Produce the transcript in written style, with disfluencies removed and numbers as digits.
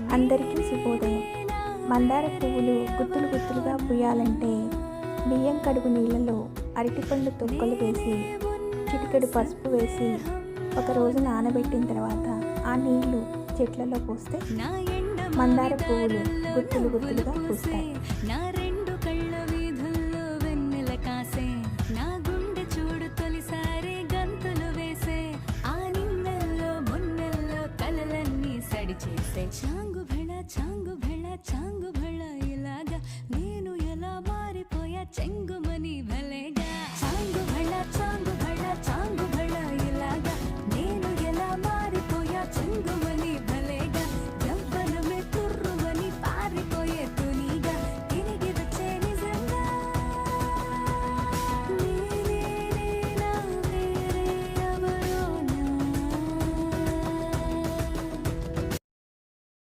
అందరికీ శుభోదయం. మందార పువ్వులు గుత్తులు గుత్తులుగా పూయాలంటే బియ్యం కడుగు నీళ్ళలో అరటిపండు తొక్కలు వేసి చిటికెడు పసుపు వేసి ఒకరోజు నానబెట్టిన తర్వాత ఆ నీళ్లు చెట్లలో పోస్తే మందార పువ్వులు గుత్తులు గుత్తులుగా పూస్తాయి. చాంగు భళ ఇలాగా నేను ఎలా మారిపోయా చెంగుమని భలే